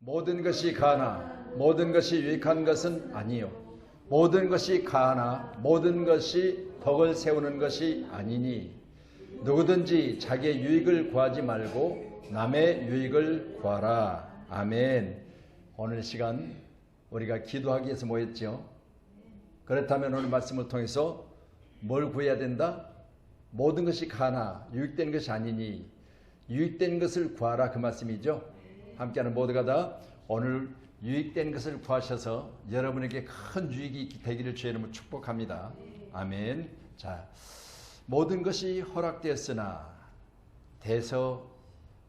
모든 것이 가하나 모든 것이 유익한 것은 아니요 모든 것이 가하나 모든 것이 덕을 세우는 것이 아니니 누구든지 자기의 유익을 구하지 말고 남의 유익을 구하라. 아멘. 오늘 시간 우리가 기도하기 위해서 모였죠. 그렇다면 오늘 말씀을 통해서 뭘 구해야 된다? 모든 것이 가하나 유익된 것이 아니니 유익된 것을 구하라, 그 말씀이죠. 함께하는 모두가 다 오늘 유익된 것을 구하셔서 여러분에게 큰 유익이 되기를 주의 이름으로 축복합니다. 아멘. 자, 모든 것이 허락되었으나 대해서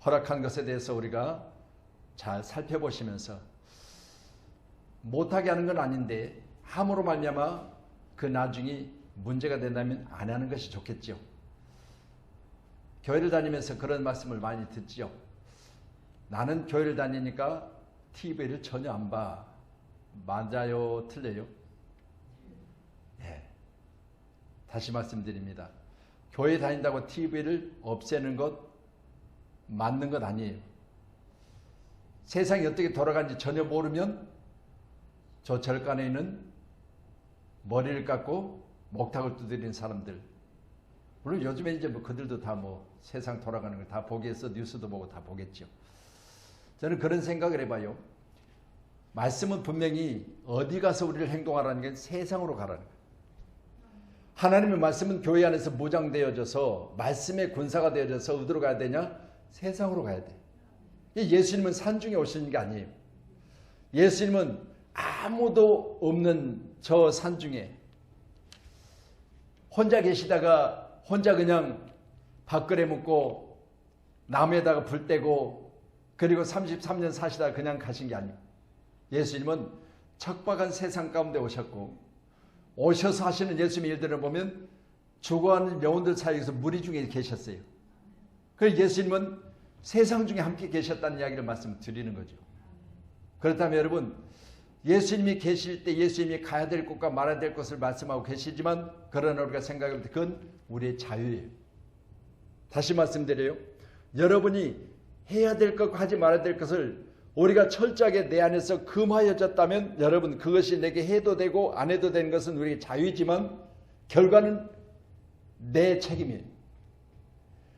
허락한 것에 대해서 우리가 잘 살펴보시면서 못하게 하는 건 아닌데 함으로 말미암아 그 나중에 문제가 된다면 안 하는 것이 좋겠죠. 교회를 다니면서 그런 말씀을 많이 듣죠. 나는 교회를 다니니까 TV를 전혀 안 봐. 맞아요? 틀려요? 네. 다시 말씀드립니다. 교회 다닌다고 TV를 없애는 것 맞는 것 아니에요. 세상이 어떻게 돌아가는지 전혀 모르면 저 절간에 있는 머리를 깎고 목탁을 두드리는 사람들, 물론 요즘에 이제 뭐 그들도 다 뭐 세상 돌아가는 걸 다 보기 위해서 뉴스도 보고 다 보겠죠. 저는 그런 생각을 해봐요. 말씀은 분명히 어디 가서 우리를 행동하라는 게 세상으로 가라는 거예요. 하나님의 말씀은 교회 안에서 무장되어져서 말씀의 군사가 되어져서 어디로 가야 되냐? 세상으로 가야 돼. 예수님은 산중에 오시는 게 아니에요. 예수님은 아무도 없는 저 산중에 혼자 계시다가 혼자 그냥 밥그래 먹고 나무에다가 불 떼고 그리고 33년 사시다가 그냥 가신 게 아니에요. 예수님은 척박한 세상 가운데 오셨고 오셔서 하시는 예수님의 일들을 보면 죽어가는 영혼들 사이에서 무리 중에 계셨어요. 그래서 예수님은 세상 중에 함께 계셨다는 이야기를 말씀드리는 거죠. 그렇다면 여러분, 예수님이 계실 때 예수님이 가야 될 곳과 말아야 될 곳을 말씀하고 계시지만 그러나 우리가 생각할 때 그건 우리의 자유예요. 다시 말씀드려요. 여러분이 해야 될 것과 하지 말아야 될 것을 우리가 철저하게 내 안에서 금하여졌다면 여러분, 그것이 내게 해도 되고 안 해도 되는 것은 우리의 자유이지만 결과는 내 책임이에요.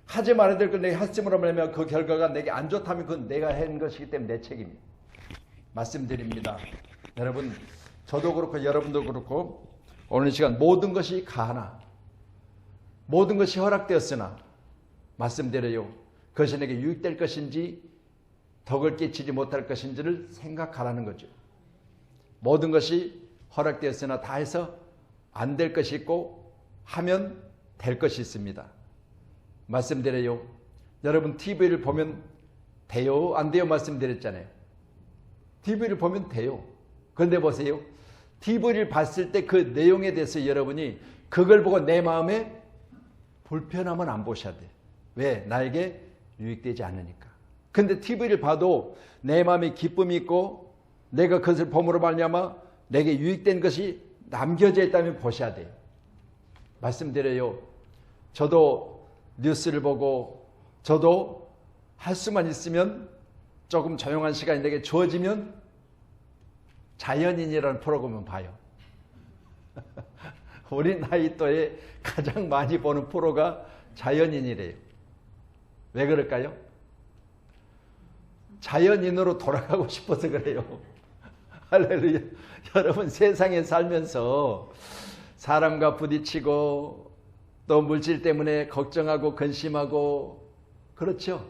하지 말아야 될 걸 내가 했음으로 말하면 그 결과가 내게 안 좋다면 그건 내가 한 것이기 때문에 내 책임이에요. 말씀드립니다. 여러분, 저도 그렇고 여러분도 그렇고 오늘 시간 모든 것이 가하나 모든 것이 허락되었으나 말씀드려요. 그것이 내게 유익될 것인지 덕을 끼치지 못할 것인지를 생각하라는 거죠. 모든 것이 허락되었으나 다 해서 안 될 것이 있고 하면 될 것이 있습니다. 말씀드려요. 여러분 TV를 보면 돼요? 안 돼요? 말씀드렸잖아요. TV를 보면 돼요. 그런데 보세요. TV를 봤을 때 그 내용에 대해서 여러분이 그걸 보고 내 마음에 불편하면 안 보셔야 돼요. 왜? 나에게 유익되지 않으니까. 근데 TV를 봐도 내 마음에 기쁨이 있고 내가 그것을 봄으로 말미암아 내게 유익된 것이 남겨져 있다면 보셔야 돼요. 말씀드려요. 저도 뉴스를 보고 저도 할 수만 있으면 조금 조용한 시간이 내게 주어지면 자연인이라는 프로그램을 봐요. 우리 나이 또에 가장 많이 보는 프로가 자연인이래요. 왜 그럴까요? 자연인으로 돌아가고 싶어서 그래요. 할렐루야. 여러분, 세상에 살면서 사람과 부딪히고 또 물질 때문에 걱정하고 근심하고 그렇죠.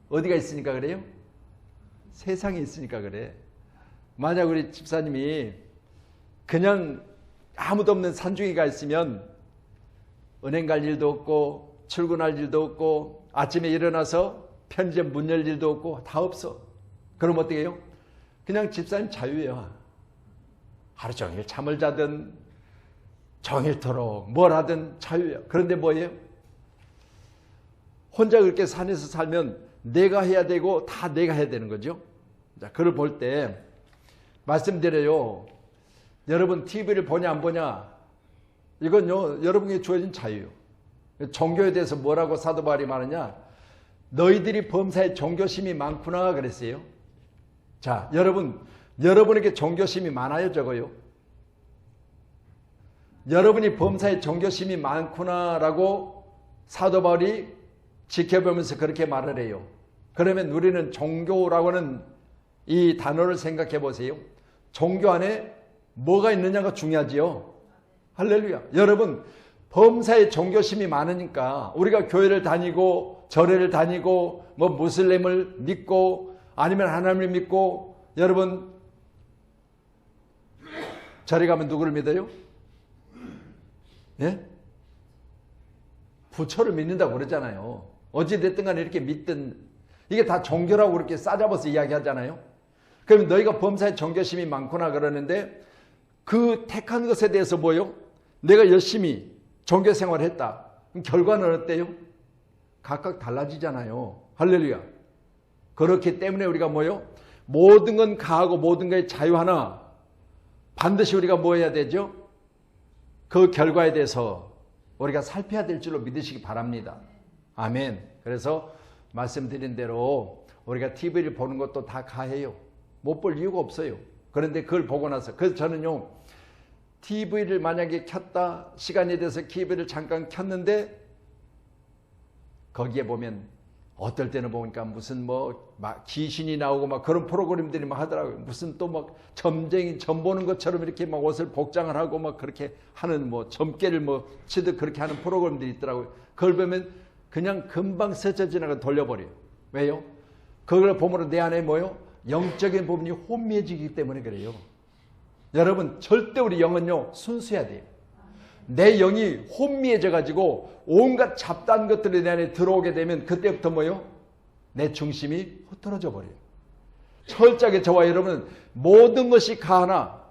어디가 있으니까 그래요? 세상에 있으니까 그래. 만약 우리 집사님이 그냥 아무도 없는 산중에 가 있으면 은행 갈 일도 없고 출근할 일도 없고 아침에 일어나서 편의점 문 열 일도 없고 다 없어. 그럼 어떻게 해요? 그냥 집사님 자유예요. 하루 종일 잠을 자든 종일토록 뭘 하든 자유예요. 그런데 뭐예요? 혼자 그렇게 산에서 살면 내가 해야 되고 다 내가 해야 되는 거죠. 자, 그걸 볼 때 말씀드려요. 여러분 TV를 보냐 안 보냐 이건요 여러분에게 주어진 자유예요. 종교에 대해서 뭐라고 사도 바울이 말하냐? 너희들이 범사에 종교심이 많구나 그랬어요. 자, 여러분에게 종교심이 많아요, 적어요? 여러분이 범사에 종교심이 많구나라고 사도 바울이 지켜보면서 그렇게 말을 해요. 그러면 우리는 종교라고 하는 이 단어를 생각해 보세요. 종교 안에 뭐가 있느냐가 중요하지요. 할렐루야. 여러분, 범사에 종교심이 많으니까 우리가 교회를 다니고 절에를 다니고 뭐 무슬림을 믿고 아니면 하나님을 믿고, 여러분 절에 가면 누구를 믿어요? 예? 부처를 믿는다고 그러잖아요. 어찌됐든 간에 이렇게 믿든, 이게 다 종교라고 그렇게 싸잡아서 이야기하잖아요. 그럼 너희가 범사에 종교심이 많구나 그러는데, 그 택한 것에 대해서 뭐요? 내가 열심히 종교 생활을 했다. 그럼 결과는 어때요? 각각 달라지잖아요. 할렐루야. 그렇기 때문에 우리가 뭐요? 모든 건 가하고 모든 것에 자유하나 반드시 우리가 뭐 해야 되죠? 그 결과에 대해서 우리가 살펴야 될 줄로 믿으시기 바랍니다. 아멘. 그래서 말씀드린 대로 우리가 TV를 보는 것도 다 가해요. 못 볼 이유가 없어요. 그런데 그걸 보고 나서, 그래서 저는요, TV를 만약에 켰다, 시간이 돼서 TV를 잠깐 켰는데 거기에 보면 어떨 때는 보니까 무슨 뭐 막 귀신이 나오고 막 그런 프로그램들이 막 하더라고요. 무슨 또 막 점 보는 것처럼 이렇게 막 옷을 복장을 하고 막 그렇게 하는, 뭐 점괘를 뭐 치듯 그렇게 하는 프로그램들이 있더라고요. 그걸 보면 그냥 금방 스쳐 지나가 돌려버려요. 왜요? 그걸 보므로 내 안에 뭐요? 영적인 부분이 혼미해지기 때문에 그래요. 여러분, 절대 우리 영은요, 순수해야 돼요. 내 영이 혼미해져 가지고 온갖 잡다한 것들이 내 안에 들어오게 되면 그때부터 뭐요? 내 중심이 흐트러져 버려요. 철저하게 저와 여러분은 모든 것이 가하나,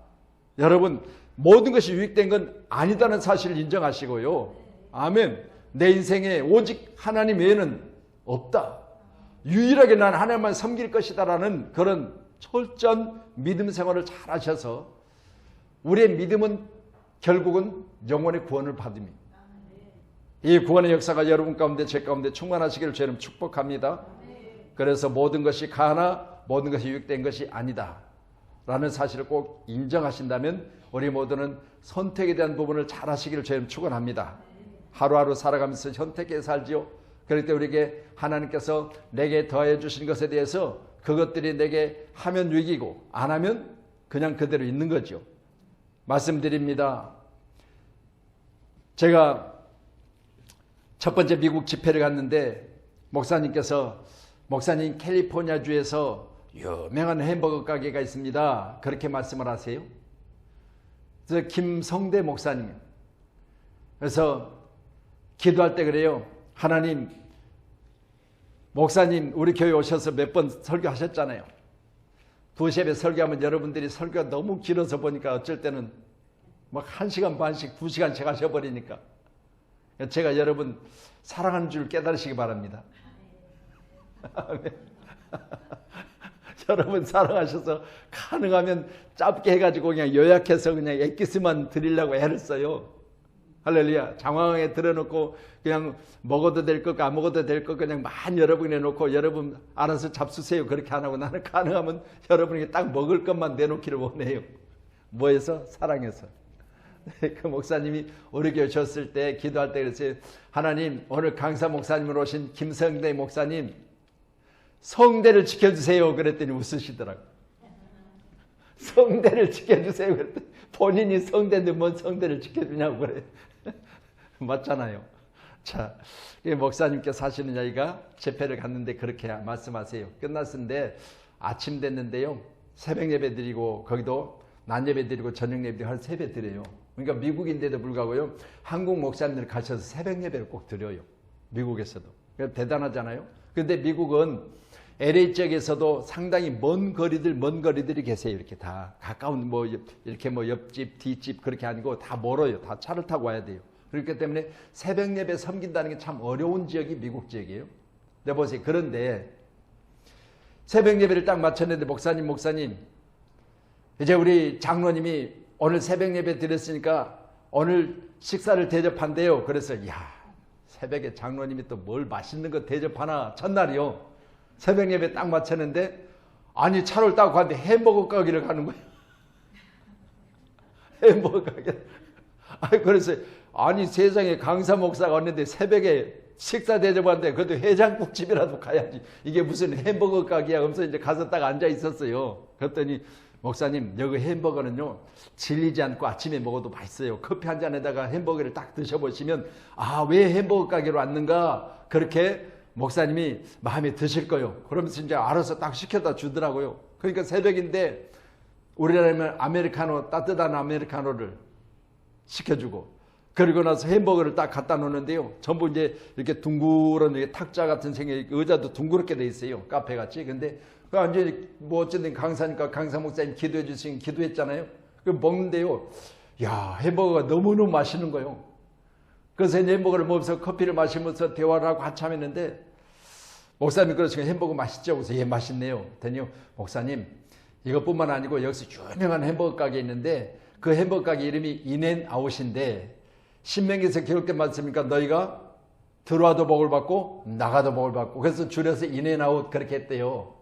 여러분 모든 것이 유익된 건 아니다는 사실을 인정하시고요. 아멘. 내 인생에 오직 하나님 외에는 없다. 유일하게 난 하나님만 섬길 것이다라는 그런 철저한 믿음 생활을 잘 하셔서 우리의 믿음은 결국은 영혼의 구원을 받음이, 이 구원의 역사가 여러분 가운데 제 가운데 충만하시기를 저는 축복합니다. 그래서 모든 것이 가하나 모든 것이 유익된 것이 아니다 라는 사실을 꼭 인정하신다면 우리 모두는 선택에 대한 부분을 잘 하시기를 저는 축원합니다. 하루하루 살아가면서 선택해 살지요. 그럴 때 우리에게 하나님께서 내게 더해 주신 것에 대해서 그것들이 내게 하면 유익이고 안 하면 그냥 그대로 있는 거죠. 말씀드립니다. 제가 첫 번째 미국 집회를 갔는데 목사님께서, 목사님 캘리포니아주에서 유명한 햄버거 가게가 있습니다, 그렇게 말씀을 하세요. 그래서 김성대 목사님, 그래서 기도할 때 그래요. 하나님, 목사님 우리 교회 오셔서 몇 번 설교하셨잖아요. 2시에 설교하면 여러분들이 설교가 너무 길어서 보니까 어쩔 때는 막 1시간 반씩 2시간씩 하셔버리니까 제가 여러분 사랑하는 줄 깨달으시기 바랍니다. 여러분 사랑하셔서 가능하면 짧게 해가지고 그냥 요약해서 그냥 엑기스만 드리려고 애를 써요. 할렐루야. 장황하게 들어놓고 그냥 먹어도 될 것, 안 먹어도 될 것 그냥 많이 여러분이 내놓고 여러분 알아서 잡수세요. 그렇게 안 하고 나는 가능하면 여러분에게 딱 먹을 것만 내놓기를 원해요. 뭐해서? 사랑해서. 그 목사님이 우리 교회 오셨을 때 기도할 때 그랬어요. 하나님, 오늘 강사 목사님으로 오신 김성대 목사님 성대를 지켜주세요. 그랬더니 웃으시더라고요. 성대를 지켜주세요. 그랬더니 본인이 성대인데 뭔 성대를 지켜주냐고 그래요. 맞잖아요. 자, 목사님께서 하시는 이야기가 집회를 갔는데 그렇게 말씀하세요. 끝났는데 아침 됐는데요, 새벽 예배 드리고 거기도 낮 예배 드리고 저녁 예배 드리고 한 3배 드려요. 그러니까 미국인데도 불구하고요, 한국 목사님들 가셔서 새벽 예배를 꼭 드려요. 미국에서도. 대단하잖아요. 그런데 미국은 LA 지역에서도 상당히 먼 거리들이 계세요. 이렇게 다 가까운 뭐 이렇게 뭐 옆집 뒷집 그렇게 아니고 다 멀어요. 다 차를 타고 와야 돼요. 그렇기 때문에 새벽 예배 섬긴다는 게 참 어려운 지역이 미국 지역이에요. 네, 보세요. 그런데 새벽 예배를 딱 마쳤는데 목사님 이제 우리 장로님이 오늘 새벽 예배 드렸으니까 오늘 식사를 대접한대요. 그래서 야, 새벽에 장로님이 또 뭘 맛있는 거 대접하나. 첫날이요. 새벽 예배 딱 마쳤는데 아니 차를 타고 갔는데 햄버거 가게를 가는 거예요. 햄버거 가게. 그래서 아니 세상에 강사 목사가 왔는데 새벽에 식사 대접하는데 그래도 해장국집이라도 가야지. 이게 무슨 햄버거 가게야. 그러면서 이제 가서 딱 앉아 있었어요. 그랬더니 목사님 여기 햄버거는요 질리지 않고 아침에 먹어도 맛있어요. 커피 한 잔에다가 햄버거를 딱 드셔보시면 아, 왜 햄버거 가게로 왔는가 그렇게 목사님이 마음에 드실 거예요. 그러면서 이제 알아서 딱 시켜다 주더라고요. 그러니까 새벽인데 우리나라면 아메리카노, 따뜻한 아메리카노를 시켜주고 그리고 나서 햄버거를 딱 갖다 놓는데요. 전부 이제 이렇게 둥그런 탁자 같은 생긴 의자도 둥그렇게 돼 있어요. 카페 같이. 근데 완전히 뭐 어쨌든 강사니까 강사 목사님 기도해 주시긴 기도했잖아요. 그 먹는데요. 야, 햄버거가 너무너무 맛있는 거예요. 그래서 햄버거를 먹으면서 커피를 마시면서 대화를 하고 한참 했는데 목사님 그러시니까 햄버거 맛있죠? 그래서 예, 맛있네요. 그랬더니 목사님 이것뿐만 아니고 여기서 유명한 햄버거 가게 있는데 그 햄버거 가게 이름이 인앤아웃인데 신명기에서 기록된 말씀이니까 너희가 들어와도 복을 받고 나가도 복을 받고 그래서 줄여서 인앤아웃 그렇게 했대요.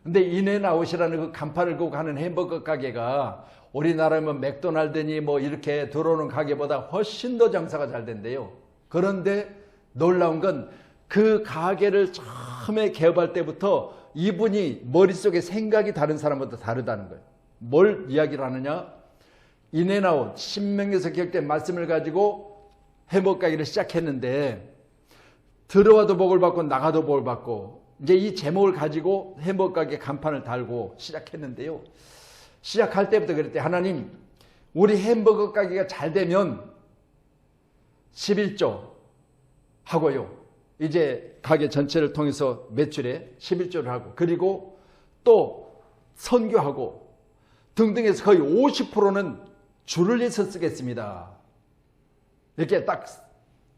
근데 인앤아웃이라는 그 간판을 끄고 가는 햄버거 가게가 우리나라면 맥도날드니 뭐 이렇게 들어오는 가게보다 훨씬 더 장사가 잘 된대요. 그런데 놀라운 건 그 가게를 처음에 개업할 때부터 이분이 머릿속에 생각이 다른 사람보다 다르다는 거예요. 뭘 이야기를 하느냐? 인앤아웃 신명기에서 기록된 말씀을 가지고 햄버거 가게를 시작했는데 들어와도 복을 받고 나가도 복을 받고 이제 이 제목을 가지고 햄버거 가게 간판을 달고 시작했는데요. 시작할 때부터 그랬대. 하나님 우리 햄버거 가게가 잘 되면 11조 하고요. 이제 가게 전체를 통해서 매출에 11조를 하고 그리고 또 선교하고 등등해서 거의 50%는 줄을 내서 쓰겠습니다. 이렇게 딱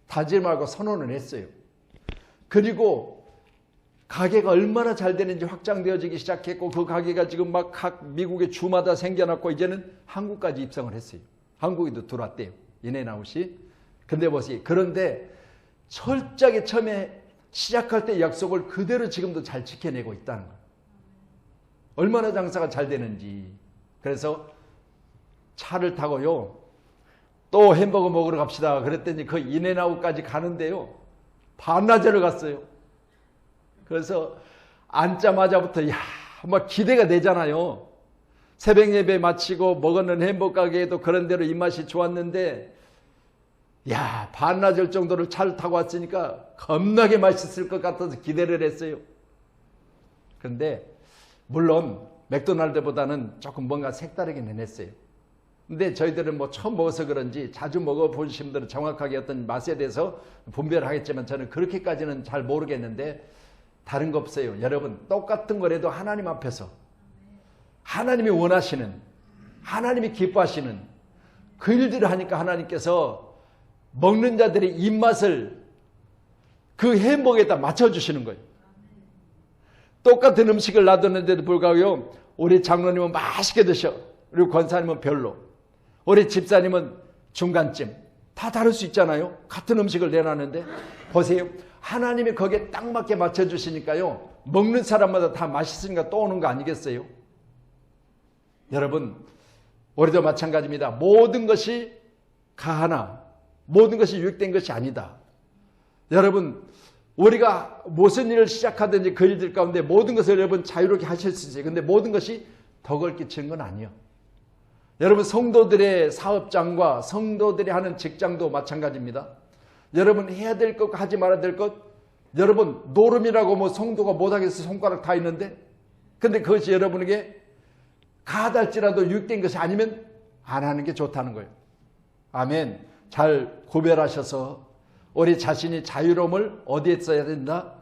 다짐하고 선언을 했어요. 그리고 가게가 얼마나 잘 되는지 확장되어지기 시작했고 그 가게가 지금 막 각 미국의 주마다 생겨났고 이제는 한국까지 입성을 했어요. 한국에도 들어왔대요. 인앤아웃이. 근데 보세요. 그런데 철저하게 처음에 시작할 때 약속을 그대로 지금도 잘 지켜내고 있다는 거예요. 얼마나 장사가 잘 되는지. 그래서 차를 타고요. 또 햄버거 먹으러 갑시다. 그랬더니 그 인앤아웃까지 가는데요. 반나절을 갔어요. 그래서 앉자마자부터 막 기대가 되잖아요. 새벽 예배 마치고 먹었는 햄버거 가게에도 그런 대로 입맛이 좋았는데 반나절 정도를 차를 타고 왔으니까 겁나게 맛있을 것 같아서 기대를 했어요. 그런데 물론 맥도날드보다는 조금 뭔가 색다르긴 했어요. 근데 저희들은 뭐 처음 먹어서 그런지 자주 먹어보신 분들은 정확하게 어떤 맛에 대해서 분별을 하겠지만 저는 그렇게까지는 잘 모르겠는데 다른 거 없어요. 여러분 똑같은 거라도 하나님 앞에서 하나님이 원하시는 하나님이 기뻐하시는 그 일들을 하니까 하나님께서 먹는 자들의 입맛을 그 햄버거에다 맞춰주시는 거예요. 똑같은 음식을 놔뒀는데도 불구하고 우리 장로님은 맛있게 드셔. 그리고 권사님은 별로. 우리 집사님은 중간쯤. 다 다를 수 있잖아요. 같은 음식을 내놨는데 보세요. 하나님이 거기에 딱 맞게 맞춰주시니까요. 먹는 사람마다 다 맛있으니까 또 오는 거 아니겠어요? 여러분 우리도 마찬가지입니다. 모든 것이 가하나 모든 것이 유익된 것이 아니다. 여러분 우리가 무슨 일을 시작하든지 그 일들 가운데 모든 것을 여러분 자유롭게 하실 수 있어요. 그런데 모든 것이 덕을 끼치는 건 아니에요. 여러분 성도들의 사업장과 성도들이 하는 직장도 마찬가지입니다. 여러분 해야 될 것 하지 말아야 될 것 여러분 노름이라고 뭐 성도가 못하겠어 손가락 다 있는데 근데 그것이 여러분에게 가달지라도 유익된 것이 아니면 안 하는 게 좋다는 거예요. 아멘. 잘 구별하셔서 우리 자신이 자유로움을 어디에 써야 된다?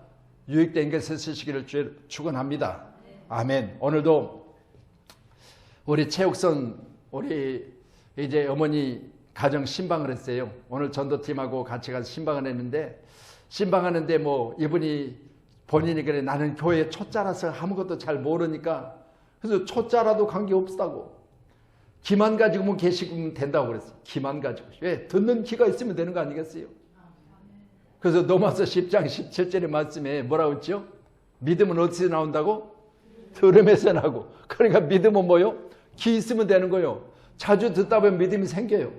유익된 것에 쓰시기를 축원합니다. 아멘. 오늘도 우리 최욱선 우리 이제 어머니 가정 신방을 했어요. 오늘 전도팀하고 같이 가서 신방을 했는데 신방하는데 뭐 이분이 본인이 그래 나는 교회 초짜라서 아무것도 잘 모르니까 그래서 초짜라도 관계없다고 기만 가지고만 계시면 된다고 그랬어요. 기만 가지고. 왜? 듣는 귀가 있으면 되는 거 아니겠어요? 그래서 로마서 10장 17절의 말씀에 뭐라고 했죠? 믿음은 어디서 나온다고? 들음에서 나고. 그러니까 믿음은 뭐요? 귀 있으면 되는 거요. 자주 듣다 보면 믿음이 생겨요.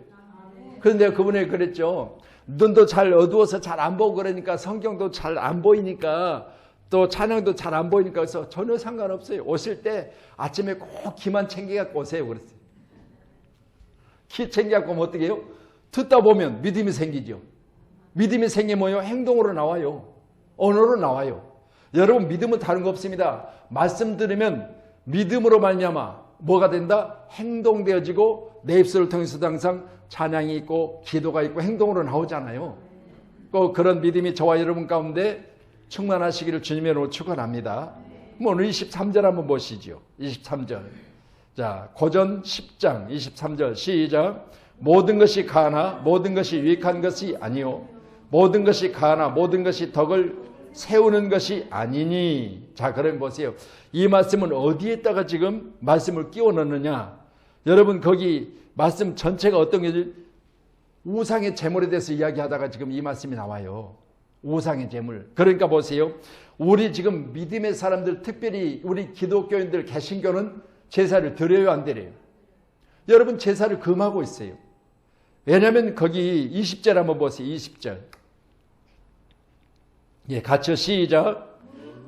그런데 그분이 그랬죠. 눈도 잘 어두워서 잘 안 보고 그러니까 성경도 잘 안 보이니까 또 찬양도 잘 안 보이니까 그래서 전혀 상관없어요. 오실 때 아침에 꼭 귀만 챙겨갖고 오세요. 그랬어요. 귀 챙겨갖고 오면 어떻게 해요? 듣다 보면 믿음이 생기죠. 믿음이 생기면 뭐요? 행동으로 나와요. 언어로 나와요. 여러분 믿음은 다른 거 없습니다. 말씀 들으면 믿음으로 말미암아 뭐가 된다? 행동되어지고 내 입술을 통해서도 항상 찬양이 있고 기도가 있고 행동으로 나오잖아요. 꼭 그런 믿음이 저와 여러분 가운데 충만하시기를 주님의 이름으로 축원합니다. 오늘 23절 한번 보시죠. 23절. 자, 고전 10장 23절 시작. 모든 것이 가하나 모든 것이 유익한 것이 아니요 모든 것이 가하나 모든 것이 덕을 세우는 것이 아니니. 자, 그럼 보세요. 이 말씀은 어디에다가 지금 말씀을 끼워 넣느냐? 여러분 거기 말씀 전체가 어떤 게 우상의 제물에 대해서 이야기하다가 지금 이 말씀이 나와요. 우상의 제물. 그러니까 보세요. 우리 지금 믿음의 사람들, 특별히 우리 기독교인들, 개신교는 제사를 드려요, 안 드려요? 여러분 제사를 금하고 있어요. 왜냐하면 거기 20절 한번 보세요. 20절. 예, 같이 시작.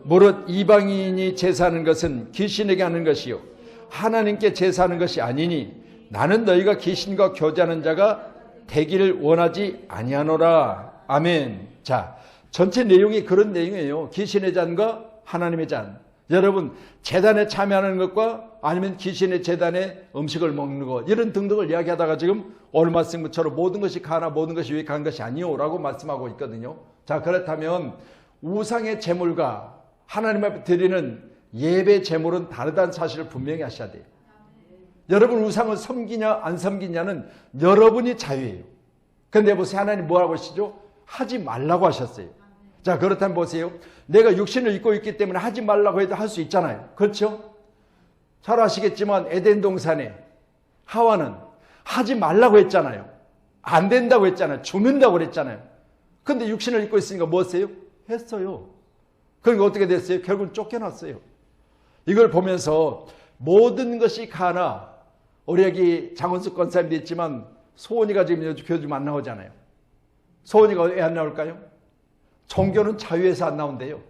무릇 이방인이 제사하는 것은 귀신에게 하는 것이요 하나님께 제사하는 것이 아니니 나는 너희가 귀신과 교제하는 자가 되기를 원하지 아니하노라. 아멘. 자, 전체 내용이 그런 내용이에요. 귀신의 잔과 하나님의 잔. 여러분 제단에 참여하는 것과 아니면 귀신의 제단에 음식을 먹는 것 이런 등등을 이야기하다가 지금 오늘 말씀처럼 모든 것이 가하나 모든 것이 유익한 것이 아니요 라고 말씀하고 있거든요. 자, 그렇다면 우상의 제물과 하나님 앞에 드리는 예배 제물은 다르다는 사실을 분명히 하셔야 돼요. 여러분 우상을 섬기냐 안 섬기냐는 여러분이 자유예요. 그런데 보세요. 하나님 뭐라고 하시죠? 하지 말라고 하셨어요. 자, 그렇다면 보세요. 내가 육신을 입고 있기 때문에 하지 말라고 해도 할 수 있잖아요. 그렇죠? 잘 아시겠지만 에덴 동산에 하와는 하지 말라고 했잖아요. 안 된다고 했잖아요. 죽는다고 그랬잖아요. 근데 육신을 입고 있으니까 뭐 했어요? 했어요. 그러니까 어떻게 됐어요? 결국은 쫓겨났어요. 이걸 보면서 모든 것이 가나 우리 여기 장원숙 권사님도 있지만 소원이가 지금 요즘 안 나오잖아요. 소원이가 왜 안 나올까요? 종교는 자유에서 안 나온대요.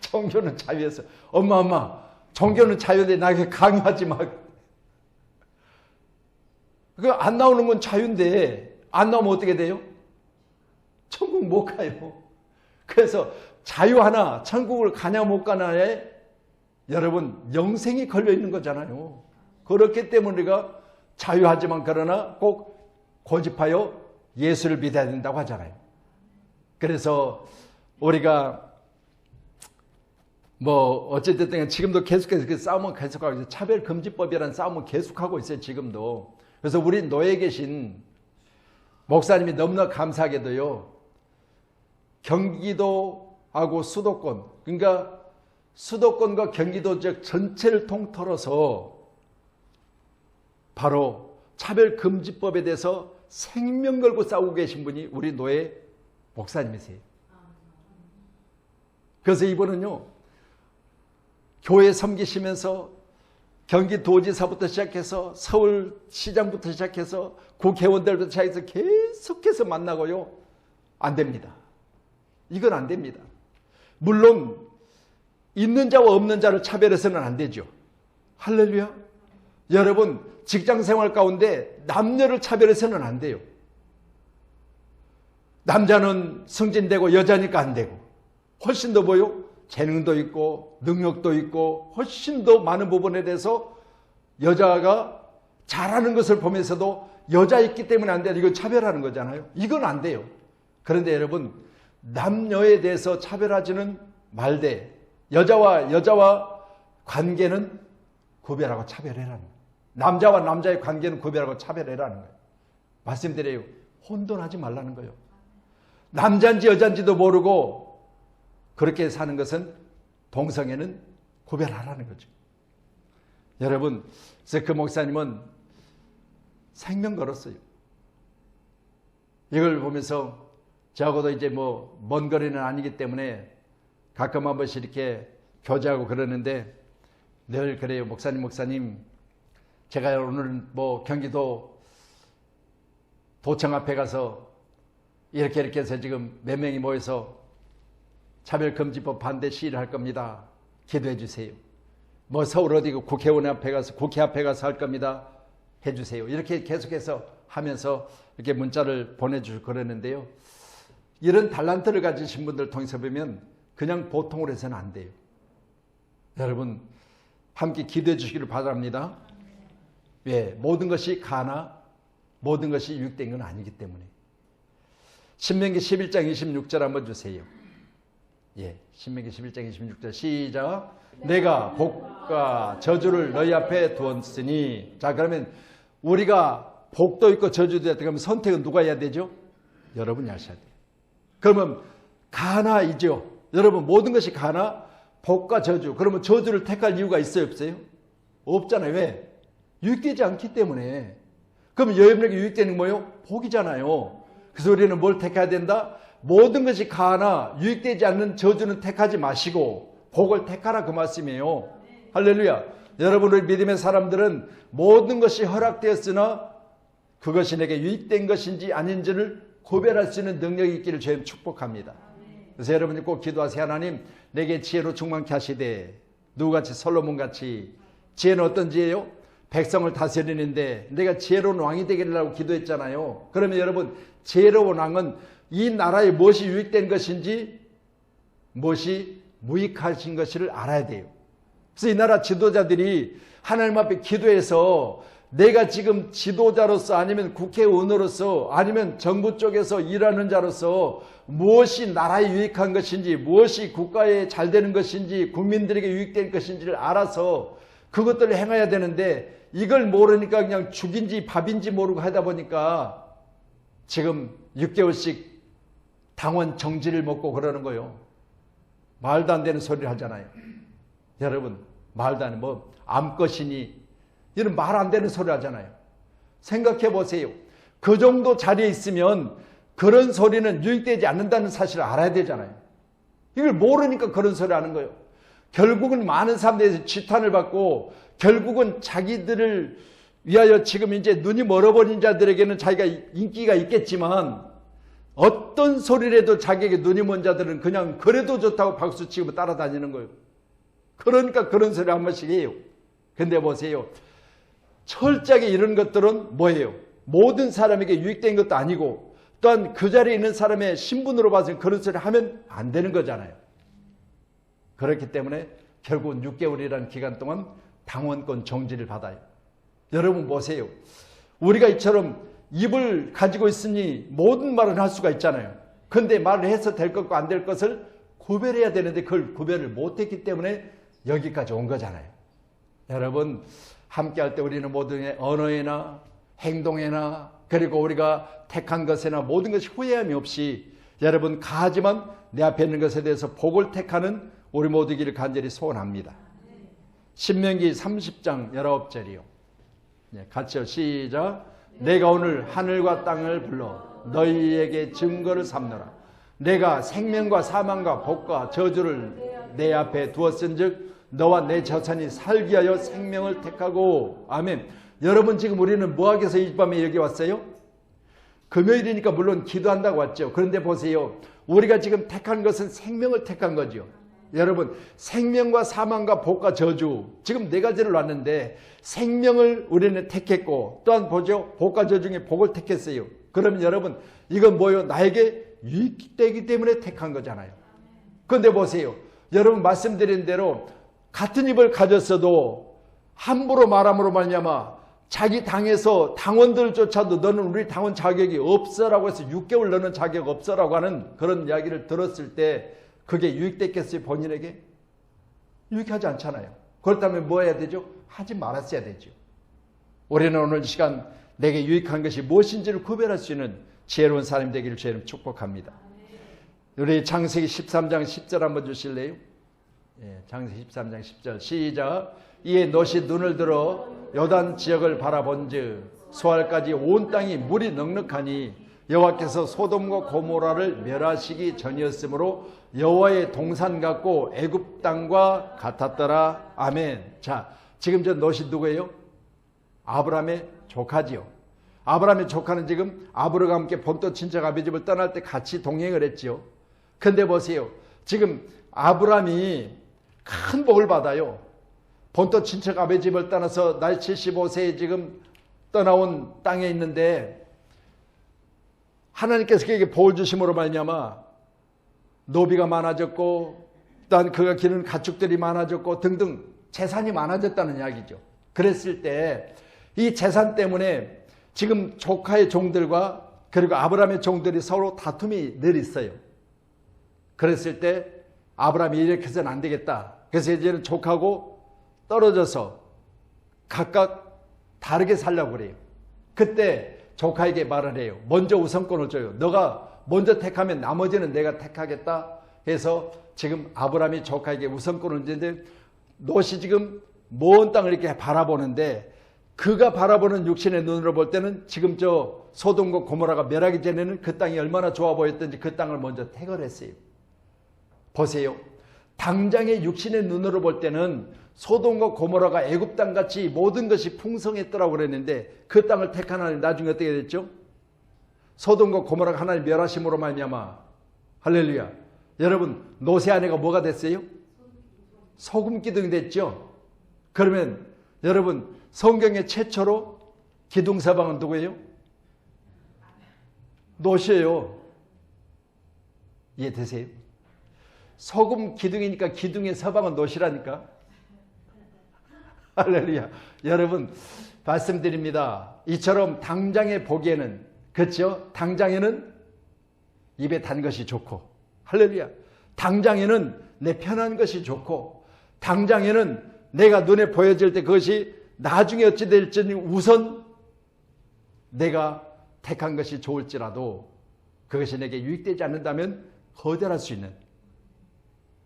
종교는 자유에서. 엄마 종교는 자유인데 나에게 강요하지 마. 그 안 나오는 건 자유인데 안 나오면 어떻게 돼요? 천국 못 가요. 그래서 자유 하나 천국을 가냐 못 가냐에 여러분 영생이 걸려 있는 거잖아요. 그렇기 때문에 우리가 자유하지만 그러나 꼭 고집하여 예수를 믿어야 된다고 하잖아요. 그래서 우리가 뭐 어쨌든 지금도 계속해서 그 싸움은 계속하고 있어요. 차별금지법이라는 싸움은 계속하고 있어요. 지금도. 그래서 우리 노예에 계신 목사님이 너무나 감사하게도요. 경기도하고 수도권, 그러니까 수도권과 경기도 지역 전체를 통틀어서 바로 차별금지법에 대해서 생명 걸고 싸우고 계신 분이 우리 노예 목사님이세요. 그래서 이분은요, 교회 섬기시면서 경기도지사부터 시작해서 서울시장부터 시작해서 국회의원들부터 시작해서 계속해서 만나고요. 안 됩니다. 이건 안 됩니다. 물론 있는 자와 없는 자를 차별해서는 안 되죠. 할렐루야. 여러분 직장생활 가운데 남녀를 차별해서는 안 돼요. 남자는 승진되고 여자니까 안 되고 훨씬 더 뭐요? 재능도 있고 능력도 있고 훨씬 더 많은 부분에 대해서 여자가 잘하는 것을 보면서도 여자있기 때문에 안 돼요. 이건 차별하는 거잖아요. 이건 안 돼요. 그런데 여러분 남녀에 대해서 차별하지는 말되 여자와 관계는 구별하고 차별해라는 거예요. 남자와 남자의 관계는 구별하고 차별해라는 거예요. 말씀드려요. 혼돈하지 말라는 거예요. 남자인지 여자인지도 모르고 그렇게 사는 것은 동성애는 구별하라는 거죠. 여러분, 그래서 그 목사님은 생명 걸었어요. 이걸 보면서 저하고도 이제 뭐 먼 거리는 아니기 때문에 가끔 한 번씩 이렇게 교제하고 그러는데 늘 그래요. 목사님 제가 오늘 경기도 도청 앞에 가서 이렇게 해서 지금 몇 명이 모여서 차별금지법 반대 시위를 할 겁니다. 기도해 주세요. 서울 어디 국회의원 앞에 가서 국회 앞에 가서 할 겁니다. 해 주세요. 이렇게 계속해서 하면서 이렇게 문자를 보내주고 그러는데요. 이런 달란트를 가지신 분들 통해서 보면 그냥 보통으로 해서는 안 돼요. 여러분 함께 기도해 주시기를 바랍니다. 왜? 모든 것이 가나 모든 것이 유익된 건 아니기 때문에. 신명기 11장 26절 한번 주세요. 신명기 11장 26절 시작. 내가 복과 저주를 너희 앞에 두었으니. 자, 그러면 우리가 복도 있고 저주도 있다. 그러면 선택은 누가 해야 되죠? 여러분이 하셔야 돼요. 그러면 가나이죠. 여러분 모든 것이 가나 복과 저주. 그러면 저주를 택할 이유가 있어요, 없어요? 없잖아요. 왜? 유익되지 않기 때문에. 그럼 여러분에게 유익되는 게 뭐예요? 복이잖아요. 그래서 우리는 뭘 택해야 된다? 모든 것이 가나 유익되지 않는 저주는 택하지 마시고 복을 택하라 그 말씀이에요. 할렐루야. 여러분 우리 믿음의 사람들은 모든 것이 허락되었으나 그것이 내게 유익된 것인지 아닌지를 구별할 수 있는 능력이 있기를 주님 축복합니다. 그래서 여러분이 꼭 기도하세요. 하나님 내게 지혜로 충만케 하시되 누구같이 솔로몬같이. 지혜는 어떤 지혜요? 백성을 다스리는데 내가 지혜로운 왕이 되기를 기도했잖아요. 그러면 여러분 지혜로운 왕은 이 나라에 무엇이 유익된 것인지 무엇이 무익하신 것을 알아야 돼요. 그래서 이 나라 지도자들이 하나님 앞에 기도해서 내가 지금 지도자로서 아니면 국회의원으로서 아니면 정부 쪽에서 일하는 자로서 무엇이 나라에 유익한 것인지 무엇이 국가에 잘 되는 것인지 국민들에게 유익될 것인지를 알아서 그것들을 행해야 되는데 이걸 모르니까 그냥 죽인지 밥인지 모르고 하다 보니까 지금 6개월씩 당원 정지를 먹고 그러는 거예요. 말도 안 되는 소리를 하잖아요. 여러분 말도 안 돼. 암것이니 이런 말 안 되는 소리 하잖아요. 생각해 보세요. 그 정도 자리에 있으면 그런 소리는 유익되지 않는다는 사실을 알아야 되잖아요. 이걸 모르니까 그런 소리 하는 거예요. 결국은 많은 사람들에서 지탄을 받고 결국은 자기들을 위하여 지금 이제 눈이 멀어버린 자들에게는 자기가 인기가 있겠지만 어떤 소리라도 자기에게 눈이 먼 자들은 그냥 그래도 좋다고 박수치고 따라다니는 거예요. 그러니까 그런 소리 한 번씩 해요. 근데 보세요. 철저하게 이런 것들은 뭐예요? 모든 사람에게 유익된 것도 아니고 또한 그 자리에 있는 사람의 신분으로 봐서 그런 소리 하면 안 되는 거잖아요. 그렇기 때문에 결국은 6개월이라는 기간 동안 당원권 정지를 받아요. 여러분 보세요. 우리가 이처럼 입을 가지고 있으니 모든 말을 할 수가 있잖아요. 그런데 말을 해서 될 것과 안 될 것을 구별해야 되는데 그걸 구별을 못했기 때문에 여기까지 온 거잖아요. 여러분 함께 할 때 우리는 모든 언어에나 행동에나 그리고 우리가 택한 것에나 모든 것이 후회함이 없이 여러분 가하지만 내 앞에 있는 것에 대해서 복을 택하는 우리 모두기를 간절히 소원합니다. 신명기 30장 19절이요. 같이요. 시작. 내가 오늘 하늘과 땅을 불러 너희에게 증거를 삼노라. 내가 생명과 사망과 복과 저주를 내 앞에 두었은즉 너와 내 자손이 살기 하여 생명을 택하고. 아멘. 여러분 지금 우리는 뭐하기 위해서 이 밤에 여기 왔어요? 금요일이니까 물론 기도한다고 왔죠. 그런데 보세요. 우리가 지금 택한 것은 생명을 택한 거죠. 여러분 생명과 사망과 복과 저주 지금 네 가지를 놨는데 생명을 우리는 택했고 또한 보죠. 복과 저주 중에 복을 택했어요. 그러면 여러분 이건 뭐예요? 나에게 유익되기 때문에 택한 거잖아요. 그런데 보세요. 여러분 말씀드린 대로 같은 입을 가졌어도 함부로 말함으로 말미암아 자기 당에서 당원들조차도 너는 우리 당원 자격이 없어라고 해서 6개월 너는 자격 없어라고 하는 그런 이야기를 들었을 때 그게 유익됐겠어요? 본인에게? 유익하지 않잖아요. 그렇다면 뭐 해야 되죠? 하지 말았어야 되죠. 우리는 오늘 시간 내게 유익한 것이 무엇인지를 구별할 수 있는 지혜로운 사람이 되기를 주님 축복합니다. 우리 창세기 13장 10절 한번 주실래요? 창세기 13장 10절 시작. 이에 롯이 눈을 들어 요단 지역을 바라본즉 소알까지 온 땅이 물이 넉넉하니 여호와께서 소돔과 고모라를 멸하시기 전이었으므로 여호와의 동산 같고 애굽 땅과 같았더라. 아멘. 자, 지금 저 롯이 누구예요? 아브라함의 조카지요. 아브라함의 조카는 지금 아브라함과 함께 본토 친척 아비 집을 떠날 때 같이 동행을 했지요. 근데 보세요. 지금 아브라함이 큰 복을 받아요. 본토 친척 아비 집을 떠나서 나이 75세에 지금 떠나온 땅에 있는데 하나님께서 그에게 복을 주심으로 말미암아 노비가 많아졌고 또한 그가 기르는 가축들이 많아졌고 등등 재산이 많아졌다는 이야기죠. 그랬을 때 이 재산 때문에 지금 조카의 종들과 그리고 아브라함의 종들이 서로 다툼이 늘 있어요. 그랬을 때 아브라함이 이렇게 해서는 안 되겠다. 그래서 이제는 조카하고 떨어져서 각각 다르게 살려고 그래요. 그때 조카에게 말을 해요. 먼저 우선권을 줘요. 너가 먼저 택하면 나머지는 내가 택하겠다 해서 지금 아브라함이 조카에게 우선권을 주는데 롯이 지금 먼 땅을 이렇게 바라보는데 그가 바라보는 육신의 눈으로 볼 때는 지금 저 소돔과 고모라가 멸하기 전에는 그 땅이 얼마나 좋아 보였던지 그 땅을 먼저 택을 했어요. 보세요. 당장의 육신의 눈으로 볼 때는 소돔과 고모라가 애굽 땅같이 모든 것이 풍성했더라고 그랬는데 그 땅을 택한 하나님 나중에 어떻게 됐죠? 소돔과 고모라가 하나님 멸하심으로 말미암아 할렐루야. 여러분 롯의 아내가 뭐가 됐어요? 소금 기둥이 됐죠. 그러면 여러분 성경의 최초로 기둥 서방은 누구예요? 롯이에요. 이해되세요? 소금 기둥이니까 기둥의 서방은 롯이라니까. 할렐루야. 여러분 말씀드립니다. 이처럼 당장에 보기에는 그렇죠? 당장에는 입에 단 것이 좋고 할렐루야. 당장에는 내 편한 것이 좋고 당장에는 내가 눈에 보여질 때 그것이 나중에 어찌 될지는 우선 내가 택한 것이 좋을지라도 그것이 내게 유익되지 않는다면 거절할 수 있는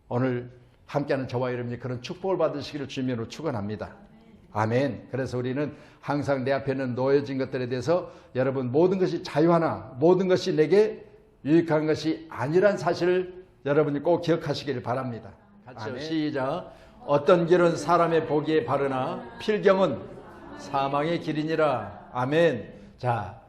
오늘 함께하는 저와 여러분이 그런 축복을 받으시기를 주님으로 축원합니다. 아멘. 그래서 우리는 항상 내 앞에는 놓여진 것들에 대해서 여러분 모든 것이 자유하나 모든 것이 내게 유익한 것이 아니란 사실을 여러분이 꼭 기억하시기를 바랍니다. 같이요. 시작. 어떤 길은 사람의 보기에 바르나 필경은 사망의 길이니라. 아멘. 자,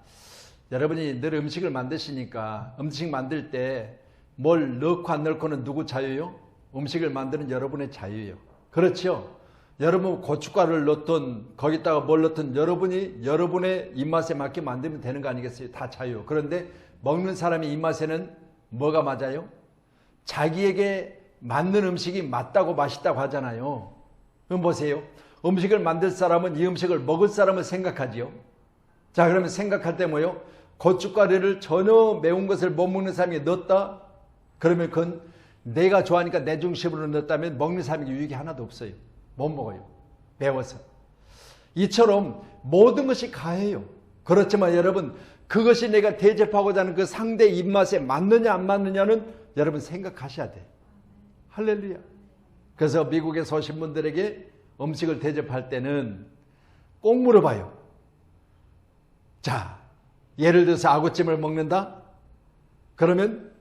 여러분이 늘 음식을 만드시니까 음식 만들 때 뭘 넣고 안 넣고는 누구 자유요? 음식을 만드는 여러분의 자유예요. 그렇죠? 여러분 고춧가루를 넣든 거기다가 뭘 넣든 여러분이 여러분의 입맛에 맞게 만들면 되는 거 아니겠어요? 다 자유. 그런데 먹는 사람의 입맛에는 뭐가 맞아요? 자기에게 맞는 음식이 맞다고 맛있다고 하잖아요. 그럼 보세요. 음식을 만들 사람은 이 음식을 먹을 사람을 생각하지요. 자, 그러면 생각할 때 뭐요? 고춧가루를 전혀 매운 것을 못 먹는 사람이 넣었다? 그러면 그건 내가 좋아하니까 내 중심으로 넣었다면 먹는 사람이 유익이 하나도 없어요. 못 먹어요. 매워서. 이처럼 모든 것이 가해요. 그렇지만 여러분 그것이 내가 대접하고자 하는 그 상대 입맛에 맞느냐 안 맞느냐는 여러분 생각하셔야 돼. 할렐루야. 그래서 미국에서 오신 분들에게 음식을 대접할 때는 꼭 물어봐요. 자, 예를 들어서 아구찜을 먹는다? 그러면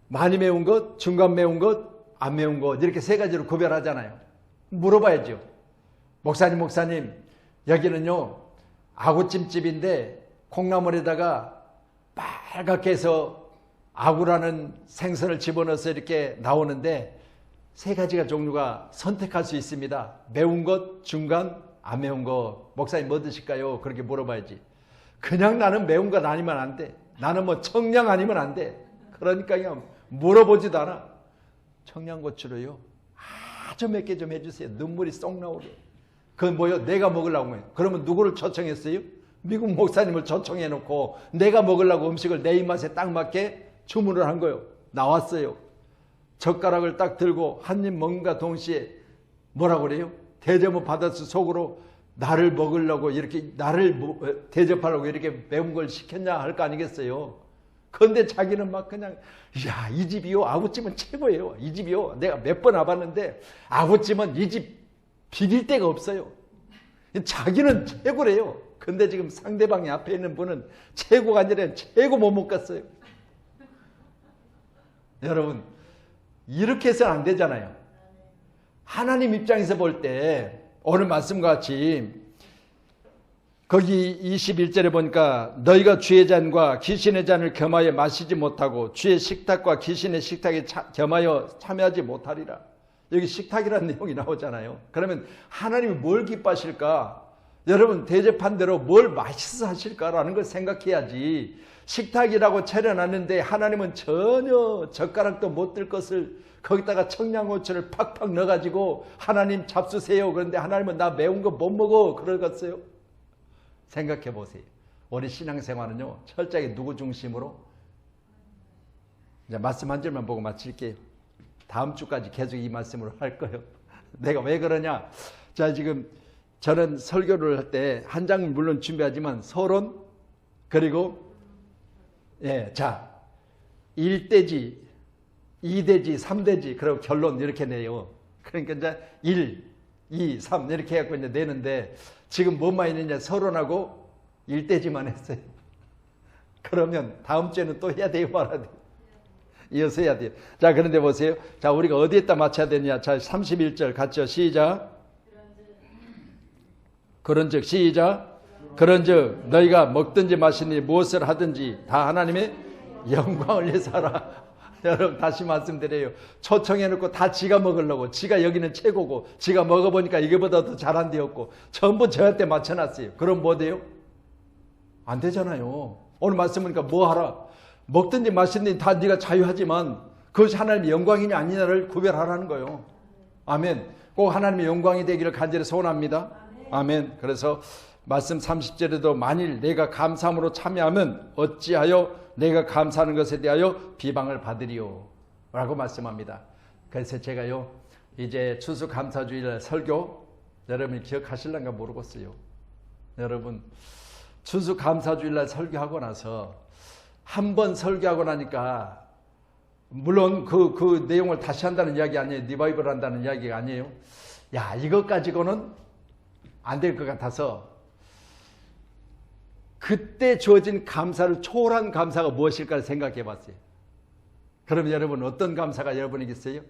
많이 매운 것, 중간 매운 것, 안 매운 것 이렇게 세 가지로 구별하잖아요. 물어봐야죠. 목사님 여기는요 아구찜집인데 콩나물에다가 빨갛게 해서 아구라는 생선을 집어넣어서 이렇게 나오는데 세 가지가 종류가 선택할 수 있습니다. 매운 것, 중간, 안 매운 것. 목사님 뭐 드실까요? 그렇게 물어봐야지. 그냥 나는 매운 것 아니면 안 돼. 나는 뭐 청양 아니면 안 돼. 그러니까 그냥 물어보지도 않아. 청양고추로요 아주 맵게 좀 해주세요. 눈물이 쏙 나오게. 그건 뭐요? 내가 먹으려고 해요. 그러면 누구를 초청했어요? 미국 목사님을 초청해놓고 내가 먹으려고 음식을 내 입맛에 딱 맞게 주문을 한 거예요. 나왔어요. 젓가락을 딱 들고 한 입 먹는가 동시에 뭐라고 그래요? 대접을 받아서 속으로 나를 먹으려고 이렇게 나를 대접하려고 이렇게 매운 걸 시켰냐 할 거 아니겠어요? 그런데 자기는 막 그냥 야, 이 집이요 아구찜은 최고예요. 이 집이요 내가 몇 번 와봤는데 아구찜은 이 집 비길 데가 없어요. 자기는 최고래요. 근데 지금 상대방이 앞에 있는 분은 최고가 아니라 최고 못 먹겠어요. 여러분, 이렇게 해서는 안 되잖아요. 하나님 입장에서 볼 때 오늘 말씀과 같이 거기 21절에 보니까 너희가 주의 잔과 귀신의 잔을 겸하여 마시지 못하고 주의 식탁과 귀신의 식탁에 겸하여 참여하지 못하리라. 여기 식탁이라는 내용이 나오잖아요. 그러면 하나님이 뭘 기뻐하실까? 여러분, 대접한 대로 뭘 맛있어 하실까라는 걸 생각해야지. 식탁이라고 차려놨는데 하나님은 전혀 젓가락도 못 들 것을 거기다가 청양고추를 팍팍 넣어가지고 하나님 잡수세요. 그런데 하나님은 나 매운 거 못 먹어 그러겠어요? 생각해 보세요. 우리 신앙생활은요, 철저하게 누구 중심으로? 이제 말씀 한 줄만 보고 마칠게요. 다음 주까지 계속 이 말씀으로 할 거예요. 내가 왜 그러냐? 자, 지금 저는 설교를 할 때 한 장은 물론 준비하지만 서론, 그리고 자, 1대지, 2대지, 3대지, 그리고 결론 이렇게 내요. 그러니까 이제 1, 2, 3 이렇게 해갖고 이제 내는데 지금 뭐만 있느냐? 서론하고 1대지만 했어요. 그러면 다음 주에는 또 해야 돼요, 말아야 돼요? 이어서 해야 돼요. 자, 그런데 보세요. 자, 우리가 어디에다 맞춰야 되냐? 자, 31절 같죠? 시작. 그런즉 시작. 그런즉 너희가 먹든지 마시든지 무엇을 하든지 다 하나님의 영광을 위해서 하라. 여러분, 다시 말씀드려요. 초청해놓고 다 지가 먹으려고, 지가 여기는 최고고, 지가 먹어보니까 이거보다 더 잘한데였고, 전부 저한테 맞춰놨어요. 그럼 뭐 돼요? 안 되잖아요. 오늘 말씀 보니까 뭐 하라? 먹든지 마시든지 다 네가 자유하지만 그것이 하나님의 영광이냐 아니냐를 구별하라는 거예요. 아멘. 꼭 하나님의 영광이 되기를 간절히 소원합니다. 아멘. 그래서 말씀 30절에도 만일 내가 감사함으로 참여하면 어찌하여 내가 감사하는 것에 대하여 비방을 받으리요 라고 말씀합니다. 그래서 제가요, 이제 추수감사주일 설교 여러분이 기억하실란가 모르겠어요. 여러분, 추수감사주일날 설교하고 나서 한 번 설교하고 나니까 물론 그 내용을 다시 한다는 이야기 아니에요. 리바이벌 한다는 이야기가 아니에요. 야, 이것 가지고는 안 될 것 같아서 그때 주어진 감사를 초월한 감사가 무엇일까 생각해 봤어요. 그럼 여러분, 어떤 감사가 여러분이겠어요?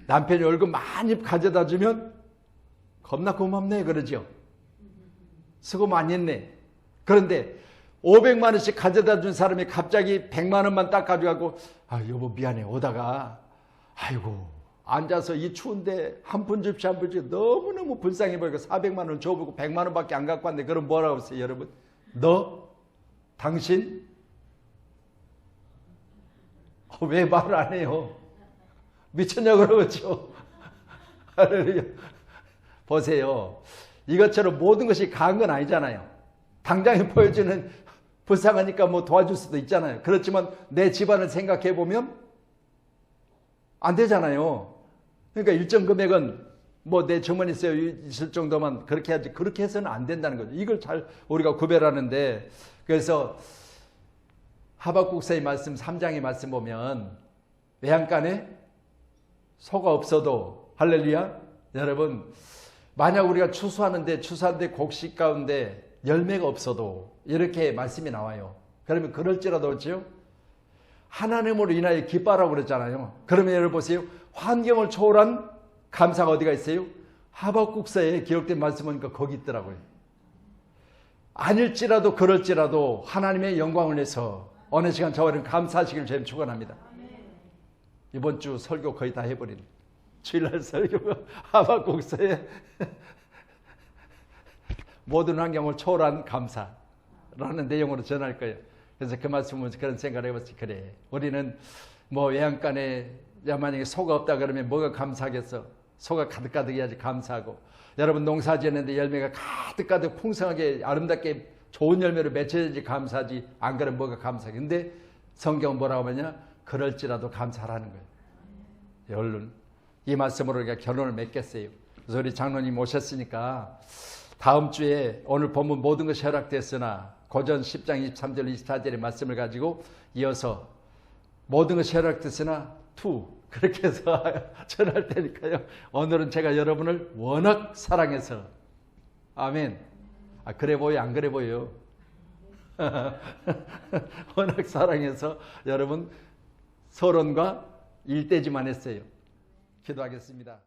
남편이 월급 많이 가져다 주면 겁나 고맙네 그러죠. 수고 많이 했네. 그런데 500만 원씩 가져다 준 사람이 갑자기 100만 원만 딱 가져가고, 아, 여보 미안해 오다가 아이고 앉아서 이 추운데 한 푼 줍시 한 푼 줍시 너무너무 불쌍해 보이고 400만 원 줘보고 100만 원밖에 안 갖고 왔는데 그럼 뭐라고 했어요? 여러분, 너? 당신? 왜 말을 안 해요? 미쳤냐 그러죠. 할렐루야. 보세요. 이것처럼 모든 것이 강한 건 아니잖아요. 당장에 보여주는 불쌍하니까 뭐 도와줄 수도 있잖아요. 그렇지만 내 집안을 생각해 보면 안 되잖아요. 그러니까 일정 금액은 뭐 내 주머니에 있을 정도만 그렇게 하지, 그렇게 해서는 안 된다는 거죠. 이걸 잘 우리가 구별하는데, 그래서 하박국서의 말씀 3장의 말씀 보면 외양간에 소가 없어도, 할렐루야, 여러분, 만약 우리가 추수하는데 곡식 가운데 열매가 없어도 이렇게 말씀이 나와요. 그러면 그럴지라도 그렇죠? 하나님으로 인하여 기뻐하라고 그랬잖아요. 그러면 여러분 보세요. 환경을 초월한 감사가 어디가 있어요? 하박국서에 기록된 말씀 보니까 거기 있더라고요. 아닐지라도 그럴지라도 하나님의 영광을 내서 어느 시간 저와는 감사하시길 저희 축원합니다. 이번 주 설교 거의 다 해버린 주일날 설교가 하박국서에 모든 환경을 초월한 감사라는 내용으로 전할 거예요. 그래서 그 말씀을 그런 생각을 해봤어요. 그래, 우리는 뭐 외양간에 만약에 소가 없다 그러면 뭐가 감사하겠어? 소가 가득가득해야지 감사하고, 여러분 농사 지었는데 열매가 가득가득 풍성하게 아름답게 좋은 열매로 맺혀야지 감사하지, 안 그러면 뭐가 감사하겠어? 근데 성경은 뭐라고 하냐? 그럴지라도 감사하라는 거예요. 얼른 이 말씀으로 우리가 결론을 맺겠어요. 그래서 우리 장로님 오셨으니까 다음 주에 오늘 본문 모든 것이 허락됐으나 고전 10장 23절 24절의 말씀을 가지고 이어서 모든 것이 허락됐으나 그렇게 해서 전할 테니까요. 오늘은 제가 여러분을 워낙 사랑해서, 아멘. 아, 그래 보여, 안 그래 보여? 워낙 사랑해서 여러분 서론과 일대지만 했어요. 기도하겠습니다.